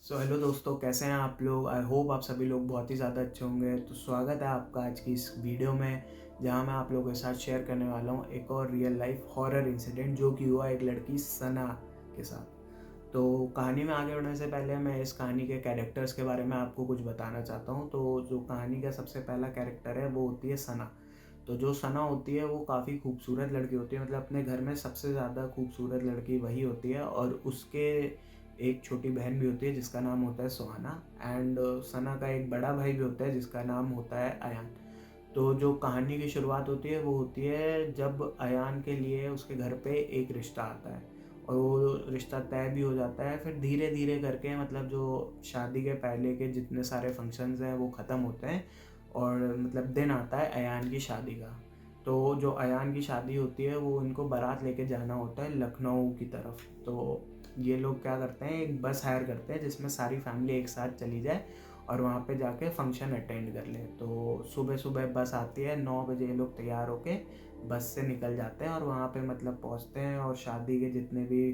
Hello दोस्तों, कैसे हैं आप लोग। आई होप आप सभी लोग बहुत ही ज़्यादा अच्छे होंगे। तो स्वागत है आपका आज की इस वीडियो में, जहां मैं आप लोगों के साथ शेयर करने वाला हूं एक और रियल लाइफ हॉरर इंसिडेंट जो कि हुआ एक लड़की सना के साथ। तो कहानी में आगे बढ़ने से पहले मैं इस कहानी के कैरेक्टर्स के बारे में आपको कुछ बताना चाहता हूँ। तो जो कहानी का सबसे पहला कैरेक्टर है वो होती है सना। तो जो सना होती है वो काफ़ी खूबसूरत लड़की होती है, मतलब अपने घर में सबसे ज़्यादा खूबसूरत लड़की वही होती है। और उसके एक छोटी बहन भी होती है जिसका नाम होता है सुहाना। एंड सना का एक बड़ा भाई भी होता है जिसका नाम होता है अयान। तो जो कहानी की शुरुआत होती है वो होती है जब अयान के लिए उसके घर पे एक रिश्ता आता है और वो रिश्ता तय भी हो जाता है। फिर धीरे धीरे करके मतलब जो शादी के पहले के जितने सारे फंक्शंस हैं वो ख़त्म होते हैं और मतलब दिन आता है अयान की शादी का। तो जो अयान की शादी होती है वो इनको बारात लेके जाना होता है लखनऊ की तरफ। तो ये लोग क्या करते हैं, एक बस हायर करते हैं जिसमें सारी फैमिली एक साथ चली जाए और वहाँ पे जाके फंक्शन अटेंड कर ले। तो सुबह सुबह बस आती है, 9 बजे ये लोग तैयार होके बस से निकल जाते हैं और वहाँ पे मतलब पहुँचते हैं और शादी के जितने भी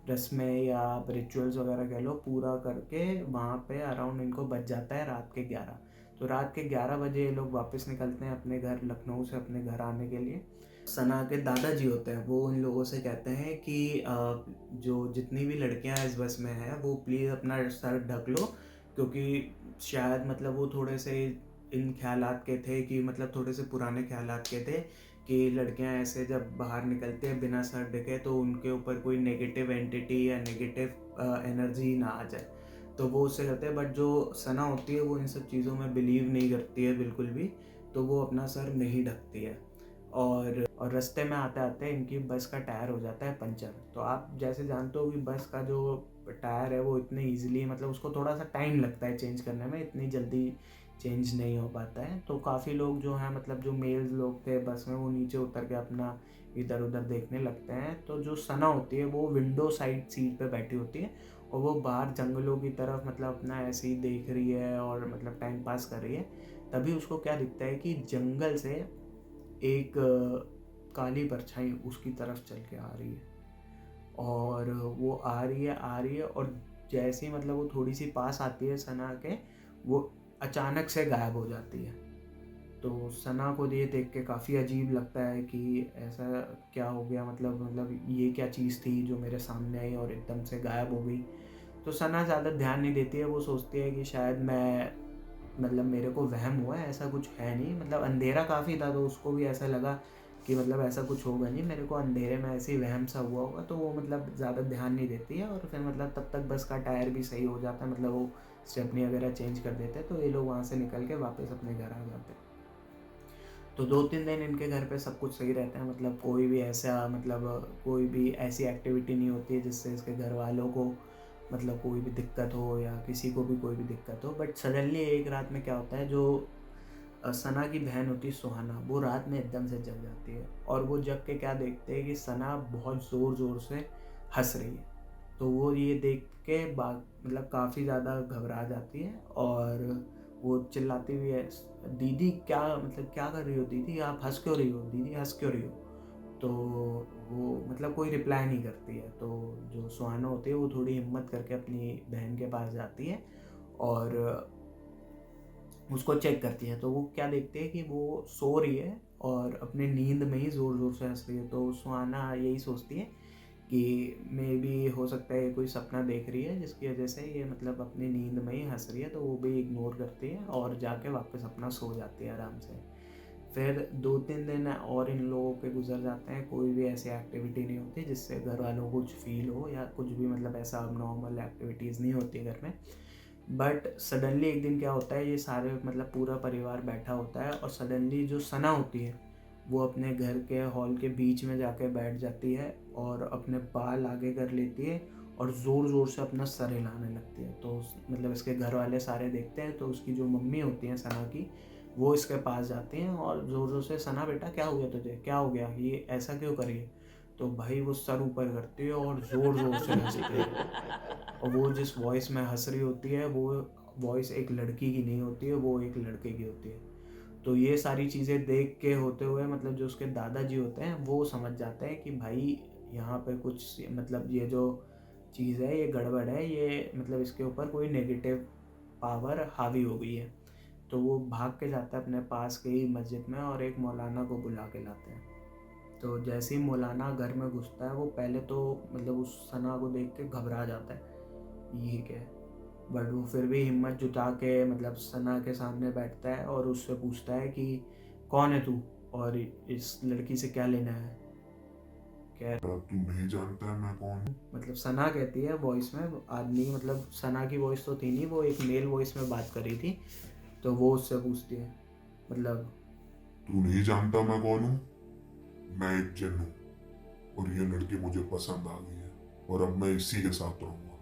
रस्में या रिचुअल्स वगैरह कह लो पूरा करके वहाँ पे अराउंड इनको बच जाता है रात के 11। तो रात के 11 बजे ये लोग वापस निकलते हैं अपने घर, लखनऊ से अपने घर आने के लिए। सना के दादाजी होते हैं वो उन लोगों से कहते हैं कि जो जितनी भी लड़कियां इस बस में हैं वो प्लीज़ अपना सर ढक लो, क्योंकि शायद मतलब वो थोड़े से इन ख्यालात के थे कि मतलब थोड़े से पुराने ख्यालात के थे कि लड़कियां ऐसे जब बाहर निकलते हैं बिना सर ढके तो उनके ऊपर कोई नेगेटिव एंटिटी या नेगेटिव एनर्जी ना आ जाए। तो वो उससे करते हैं। बट जो सना होती है वो इन सब चीज़ों में बिलीव नहीं करती है बिल्कुल भी। तो वो अपना सर नहीं ढकती है और रास्ते में आते आते इनकी बस का टायर हो जाता है पंचर। तो आप जैसे जानते हो कि बस का जो टायर है वो इतने इजीली मतलब उसको थोड़ा सा टाइम लगता है चेंज करने में, इतनी जल्दी चेंज नहीं हो पाता है। तो काफ़ी लोग जो हैं मतलब जो मेल्स लोग थे बस में वो नीचे उतर के अपना इधर उधर देखने लगते हैं। तो जो सना होती है वो विंडो साइड सीट पे बैठी होती है और वो बाहर जंगलों की तरफ मतलब अपना ऐसे ही देख रही है और मतलब टाइम पास कर रही है। तभी उसको क्या दिखता है कि जंगल से एक काली परछाई उसकी तरफ चल के आ रही है और वो आ रही है और जैसे ही मतलब वो थोड़ी सी पास आती है सना के, वो अचानक से गायब हो जाती है। तो सना को ये देख के काफ़ी अजीब लगता है कि ऐसा क्या हो गया, मतलब ये क्या चीज़ थी जो मेरे सामने आई और एकदम से गायब हो गई। तो सना ज़्यादा ध्यान नहीं देती है, वो सोचती है कि शायद मैं मतलब मेरे को वहम हुआ है, ऐसा कुछ है नहीं। मतलब अंधेरा काफ़ी था तो उसको भी ऐसा लगा कि मतलब ऐसा कुछ होगा नहीं, मेरे को अंधेरे में ऐसे ही वहम सा हुआ होगा। तो वो मतलब ज़्यादा ध्यान नहीं देती है और फिर मतलब तब तक बस का टायर भी सही हो जाता है, मतलब वो स्टेपनी वगैरह चेंज कर देते हैं। तो ये लोग वहाँ से निकल के वापस अपने घर आ जाते हैं। तो 2-3 दिन इनके घर पे सब कुछ सही रहता है, मतलब कोई भी ऐसा मतलब कोई भी ऐसी एक्टिविटी नहीं होती है जिससे इसके घर वालों को मतलब कोई भी दिक्कत हो या किसी को भी कोई भी दिक्कत हो। बट सडनली एक रात में क्या होता है, जो सना की बहन होती है सुहाना, वो रात में एकदम से जग जाती है और वो जग के क्या देखते हैं कि सना बहुत ज़ोर ज़ोर से हंस रही है। तो वो ये देख के बात मतलब काफ़ी ज़्यादा घबरा जाती है और वो चिल्लाती हुई है, दीदी क्या मतलब क्या कर रही हो दीदी, आप हंस क्यों रही हो दीदी, हंस क्यों रही हो। तो वो मतलब कोई रिप्लाई नहीं करती है। तो जो सुहाना होती है वो थोड़ी हिम्मत करके अपनी बहन के पास जाती है और उसको चेक करती है। तो वो क्या देखती है कि वो सो रही है और अपने नींद में ही ज़ोर ज़ोर से हंस रही है। तो सुहाना यही सोचती है कि मे बी हो सकता है कोई सपना देख रही है जिसकी वजह से ये मतलब अपनी नींद में ही हंस रही है। तो वो भी इग्नोर करती है और जाके वापस अपना सो जाती है आराम से। फिर 2-3 दिन और इन लोगों पे गुजर जाते हैं, कोई भी ऐसी एक्टिविटी नहीं होती जिससे घर वालों को कुछ फील हो या कुछ भी मतलब ऐसा नॉर्मल एक्टिविटीज़ नहीं होती घर में। बट सडनली एक दिन क्या होता है, ये सारे मतलब पूरा परिवार बैठा होता है और सडनली जो सना होती है वो अपने घर के हॉल के बीच में जाके बैठ जाती है और अपने बाल आगे कर लेती है और ज़ोर ज़ोर से अपना सर हिलाने लगती है। तो मतलब इसके घर वाले सारे देखते हैं। तो उसकी जो मम्मी होती हैं सना की, वो इसके पास जाती हैं और ज़ोर ज़ोर से, सना बेटा क्या हो गया तुझे, क्या हो गया, ये ऐसा क्यों करी है। तो भाई वो सर ऊपर करती है और ज़ोर ज़ोर से हंसती है और वो जिस वॉइस में हंस रही होती है वो वॉइस एक लड़की की नहीं होती है, वो एक लड़के की होती है। तो ये सारी चीज़ें देख के होते हुए मतलब जो उसके दादाजी होते हैं वो समझ जाते हैं कि भाई यहाँ पे कुछ मतलब ये जो चीज़ है, ये गड़बड़ है, ये मतलब इसके ऊपर कोई नेगेटिव पावर हावी हो गई है। तो वो भाग के जाता है अपने पास के ही मस्जिद में और एक मौलाना को बुला के लाते हैं। तो जैसे ही मौलाना घर में घुसता है, वो पहले तो मतलब उस सना को देख के घबरा जाता है, ये क्या है, बट वो फिर भी हिम्मत जुटा के मतलब सना के सामने बैठता है और उससे पूछता है कि कौन है तू और इस लड़की से क्या लेना है। कह तू नहीं जानता है मैं कौन हूँ? मतलब सना कहती है वॉइस में, आदमी मतलब सना की वॉइस तो थी नहीं, वो एक मेल वॉइस में बात कर रही थी। तो वो उससे पूछती है मतलब तू नहीं जानता मैं कौन हूँ? मैं एक जिन हूँ और ये लड़की मुझे पसंद आ गई है और अब मैं इसी के साथ रहूंगा।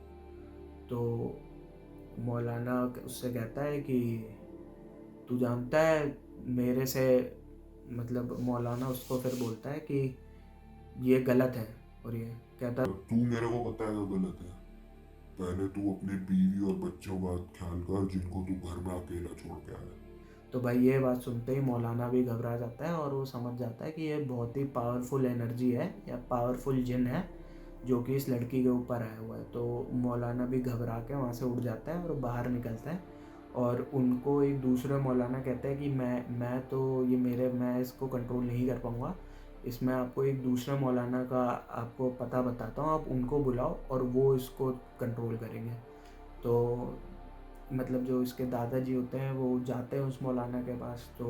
तो मौलाना उससे कहता है कि तू जानता है मेरे से, मतलब मौलाना उसको फिर बोलता है कि ये गलत है। और ये कहता है तू मेरे को बताएगा गलत है? पहले तू अपनी बीवी और बच्चों का ख्याल कर जिनको तू घर में अकेला छोड़ के आया। तो भाई ये बात सुनते ही मौलाना भी घबरा जाता है और वो समझ जाता है कि ये बहुत ही पावरफुल एनर्जी है या पावरफुल जिन है जो कि इस लड़की के ऊपर आया हुआ है। तो मौलाना भी घबरा के वहाँ से उड़ जाता है और बाहर निकलता है। और उनको एक दूसरे मौलाना कहता है कि मैं तो ये मेरे मैं इसको कंट्रोल नहीं कर पाऊँगा, इसमें आपको एक दूसरे मौलाना का आपको पता बताता हूँ, आप उनको बुलाओ और वो इसको कंट्रोल करेंगे। तो मतलब जो इसके दादाजी होते हैं वो जाते हैं उस मौलाना के पास। तो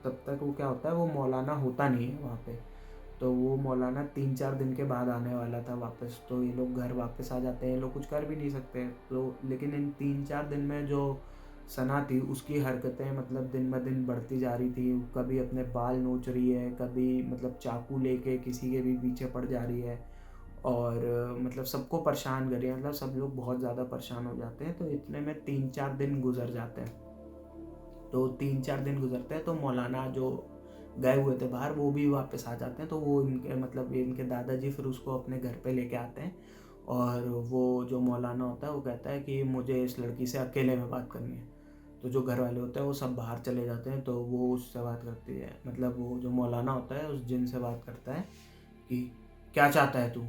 तब तक वो क्या होता है, वो मौलाना होता नहीं है वहाँ पे। तो वो मौलाना 3-4 दिन के बाद आने वाला था वापस। तो ये लोग घर वापस आ जाते हैं, ये लोग कुछ कर भी नहीं सकते। तो लेकिन इन 3-4 दिन में जो सना थी उसकी हरकतें मतलब दिन ब दिन बढ़ती जा रही थी। कभी अपने बाल नोच रही है, कभी मतलब चाकू लेके किसी के भी पीछे पड़ जा रही है और मतलब सबको परेशान कर रही है। मतलब सब लोग बहुत ज़्यादा परेशान हो जाते हैं। तो इतने में 3-4 दिन गुजर जाते हैं। तो 3-4 दिन गुजरते हैं तो मौलाना जो गए हुए थे बाहर वो भी वापस आ जाते हैं। तो वो इनके मतलब इनके दादाजी फिर उसको अपने घर पे लेके आते हैं। और वो जो मौलाना होता है वो कहता है कि मुझे इस लड़की से अकेले में बात करनी है। तो जो घर वाले होते हैं वो सब बाहर चले जाते हैं। तो वो उससे बात करती है, मतलब वो जो मौलाना होता है उस जिन से बात करता है कि क्या चाहता है तू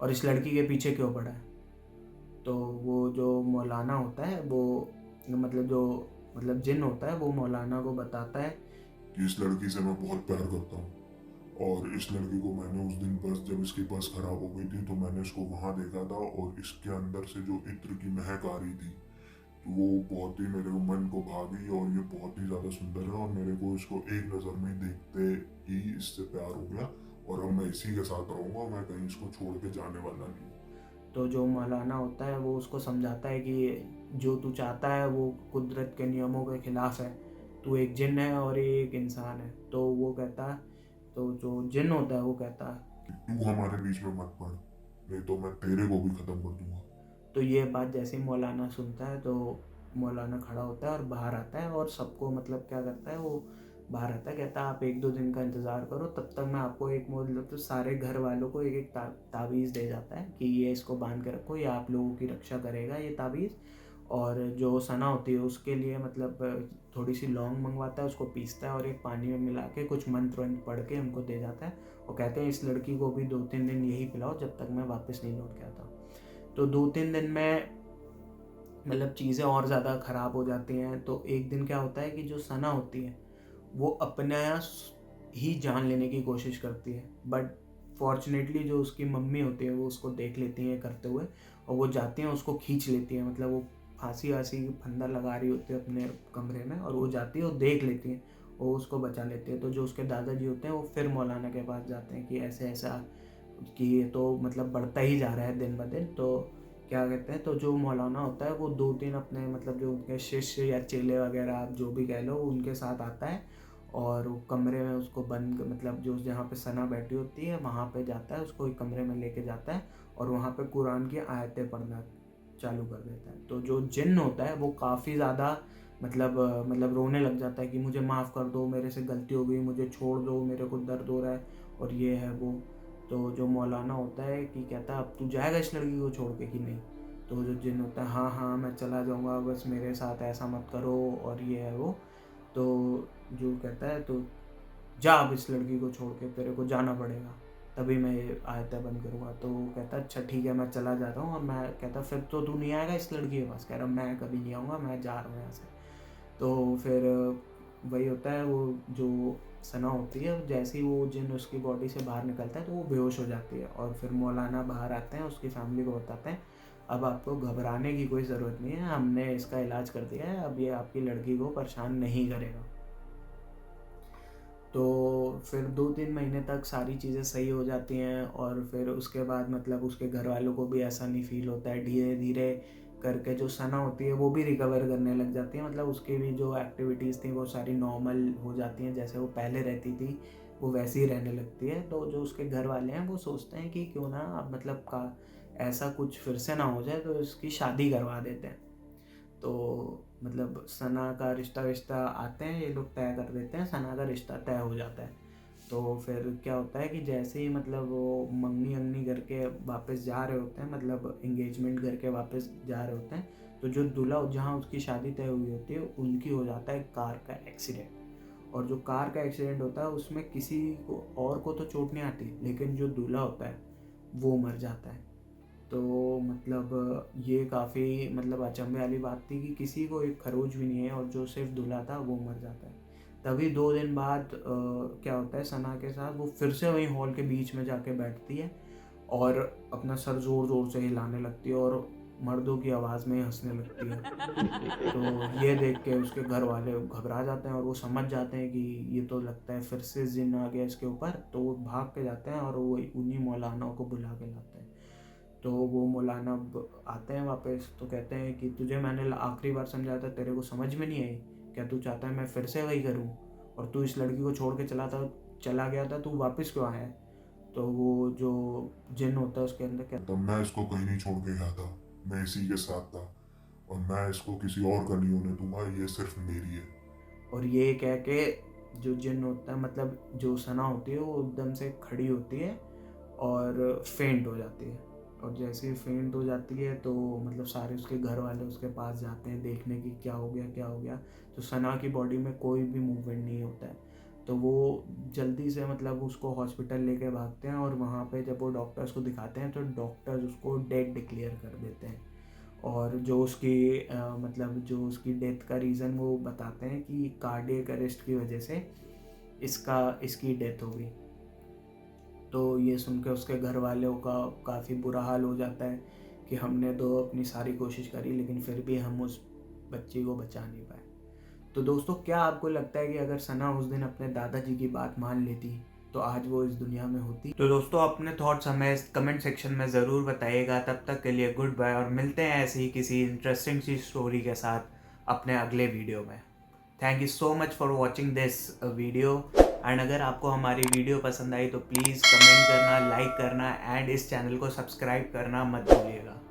और इस लड़की के पीछे क्यों पड़ा है। तो वो जो मौलाना होता है वो मतलब जिन होता है वो मौलाना को बताता है कि इस लड़की से मैं बहुत प्यार करता हूँ और इस लड़की को मैंने उस दिन बस जब इसकी बस खराब हो गई थी तो मैंने इसको वहां देखा था और इसके अंदर से जो इत्र की महक आ रही थी तो वो बहुत ही मेरे मन को भा गई और ये बहुत ही ज़्यादा सुंदर है और मेरे को इसको एक नज़र में देखते ही इससे प्यार हो गया और अब मैं इसी के साथ रहूँगा, मैं कहीं इसको छोड़ के जाने वाला नहीं। तो जो मौलाना होता है वो उसको समझाता है कि जो तू चाहता है वो कुदरत के नियमों के खिलाफ है, तू एक जिन है और ये एक इंसान है। तो वो कहता है, तो जो जिन होता है वो कहता है तू हमारे बीच में मत पड़, नहीं तो मैं तेरे को भी खत्म कर दूंगा। तो ये बात जैसे ही मौलाना सुनता है तो मौलाना खड़ा होता है और बाहर आता है और सबको मतलब क्या करता है, वो बाहर आता है, कहता है आप 1-2 दिन का इंतज़ार करो, तब तक मैं आपको एक मतलब तो सारे घर वालों को एक एक तावीज़ दे जाता है कि ये इसको बांध के रखो, ये आप लोगों की रक्षा करेगा ये तावीज़। और जो सना होती है उसके लिए मतलब थोड़ी सी लौंग मंगवाता है, उसको पीसता है और एक पानी में मिला के कुछ मंत्र वंत्र पढ़ के उनको दे जाता है और कहते हैं इस लड़की को भी 2-3 दिन यही पिलाओ जब तक मैं वापस नहीं लौट के आता। तो 2-3 दिन में मतलब चीज़ें और ज़्यादा ख़राब हो जाती हैं। तो एक दिन क्या होता है कि जो सना होती है वो अपना ही जान लेने की कोशिश करती है, बट फॉर्चुनेटली जो उसकी मम्मी होती है वो उसको देख लेती हैं करते हुए और वो जाती हैं उसको खींच लेती हैं। मतलब वो फांसी वासी फंदा लगा रही होती है अपने कमरे में और वो जाती है और देख लेती हैं, वो उसको बचा लेती है। तो जो उसके दादाजी होते हैं वो फिर मौलाना के पास जाते हैं कि ऐसे ऐसा कि ये तो मतलब बढ़ता ही जा रहा है दिन ब दिन। तो क्या कहते हैं, तो जो मौलाना होता है वो 2-3 अपने मतलब जो उनके शिष्य या चेले वगैरह आप जो भी कह लो उनके साथ आता है और वो कमरे में उसको बंद मतलब जो जहाँ पे सना बैठी होती है वहाँ पे जाता है, उसको एक कमरे में लेके जाता है और वहाँ पे कुरान की आयतें पढ़ना चालू कर देता है। तो जो जिन्न होता है वो काफ़ी ज़्यादा मतलब रोने लग जाता है कि मुझे माफ़ कर दो, मेरे से गलती हो गई, मुझे छोड़ दो, मेरे को दर्द हो रहा है और ये है वो। तो जो मौलाना होता है कि कहता है अब तू जाएगा इस लड़की को छोड़ के कि नहीं। तो जो जिन होता है हाँ हाँ मैं चला जाऊँगा, बस मेरे साथ ऐसा मत करो और ये है वो। तो जो कहता है तो जा अब इस लड़की को छोड़ के, तेरे को जाना पड़ेगा। तभी मैं ये आयतें बंद करूँगा। तो वो कहता अच्छा ठीक है मैं चला जाता हूँ। और मैं कहता फिर तो तू नहीं आएगा इस लड़की के पास? कह रहा मैं कभी नहीं आऊँगा, मैं जा रहा हूँ यहाँ से। तो फिर वही होता है, वो जो सना होती है जैसे ही वो जिन उसकी बॉडी से बाहर निकलता है तो वो बेहोश हो जाती है। और फिर मौलाना बाहर आते हैं, उसकी फैमिली को बताते हैं अब आपको घबराने की कोई ज़रूरत नहीं है, हमने इसका इलाज कर दिया है, अब ये आपकी लड़की को परेशान नहीं करेगा। तो फिर 2-3 महीने तक सारी चीज़ें सही हो जाती हैं। और फिर उसके बाद मतलब उसके घर वालों को भी ऐसा नहीं फील होता है। धीरे धीरे करके जो सना होती है वो भी रिकवर करने लग जाती है, मतलब उसकी भी जो एक्टिविटीज़ थी वो सारी नॉर्मल हो जाती हैं, जैसे वो पहले रहती थी वो वैसे ही रहने लगती है। तो जो उसके घर वाले हैं वो सोचते हैं कि क्यों ना अब मतलब का ऐसा कुछ फिर से ना हो जाए, तो इसकी शादी करवा देते हैं। तो मतलब सना का रिश्ता आते हैं, ये लोग तय कर देते हैं, सना का रिश्ता तय हो जाता है। तो फिर क्या होता है कि जैसे ही मतलब वो मंगनी अंगनी करके वापस जा रहे होते हैं, मतलब एंगेजमेंट करके वापस जा रहे होते हैं, तो जो दूल्हा जहाँ उसकी शादी तय हुई होती है उनकी हो जाता है कार का एक्सीडेंट। और जो कार का एक्सीडेंट होता है उसमें किसी को और को तो चोट नहीं आती, लेकिन जो दूल्हा होता है वो मर जाता है। तो मतलब ये काफ़ी मतलब अचंभे वाली बात थी कि किसी को एक खरोच भी नहीं है और जो सिर्फ दूल्हा था वो मर जाता है। तभी 2 दिन बाद क्या होता है सना के साथ, वो फिर से वहीं हॉल के बीच में जाके बैठती है और अपना सर ज़ोर ज़ोर से हिलाने लगती है और मर्दों की आवाज़ में हंसने लगती है। तो ये देख के उसके घर वाले घबरा जाते हैं और वो समझ जाते हैं कि ये तो लगता है फिर से जिन आ गया इसके ऊपर। तो वो भाग के जाते हैं और वो उन्हीं मौलानाओं को बुला के लाते हैं। तो वो मौलाना आते हैं वापस, तो कहते हैं कि तुझे मैंने आखिरी बार समझाया था, तेरे को समझ में नहीं आई? क्या तू चाहता है मैं फिर से वही करूं? और तू इस लड़की को छोड़ के चला गया था, तू वापस क्यों आया है? तो वो जो जिन होता है उसके अंदर क्या, तब मैं इसको कहीं नहीं छोड़ के गया था, मैं इसी के साथ था और मैं इसको किसी और का नहीं होने दूंगा, ये सिर्फ मेरी है। और ये कह के जो जिन होता है मतलब जो सना होती है वो एकदम से खड़ी होती है और फेंट हो जाती है। और जैसे ही फेंट हो जाती है तो मतलब सारे उसके घर वाले उसके पास जाते हैं देखने की क्या हो गया। तो सना की बॉडी में कोई भी मूवमेंट नहीं होता है। तो वो जल्दी से मतलब उसको हॉस्पिटल लेके भागते हैं और वहाँ पे जब वो डॉक्टर्स को दिखाते हैं तो डॉक्टर्स उसको डेड डिक्लेयर कर देते हैं। और जो उसकी मतलब जो उसकी डेथ का रीज़न वो बताते हैं कि कार्डियक अरेस्ट की वजह से इसकी डेथ हो गई। तो ये सुन के उसके घर वालों का काफ़ी बुरा हाल हो जाता है कि हमने तो अपनी सारी कोशिश करी लेकिन फिर भी हम उस बच्ची को बचा नहीं पाए। तो दोस्तों क्या आपको लगता है कि अगर सना उस दिन अपने दादाजी की बात मान लेती तो आज वो इस दुनिया में होती? तो दोस्तों अपने थॉट्स हमें कमेंट सेक्शन में ज़रूर बताइएगा। तब तक के लिए गुड बाय और मिलते हैं ऐसे ही किसी इंटरेस्टिंग सी स्टोरी के साथ अपने अगले वीडियो में। Thank you so much for watching this video. And अगर आपको हमारी वीडियो पसंद आई तो प्लीज़ कमेंट करना, लाइक करना एंड इस चैनल को सब्सक्राइब करना मत भूलिएगा।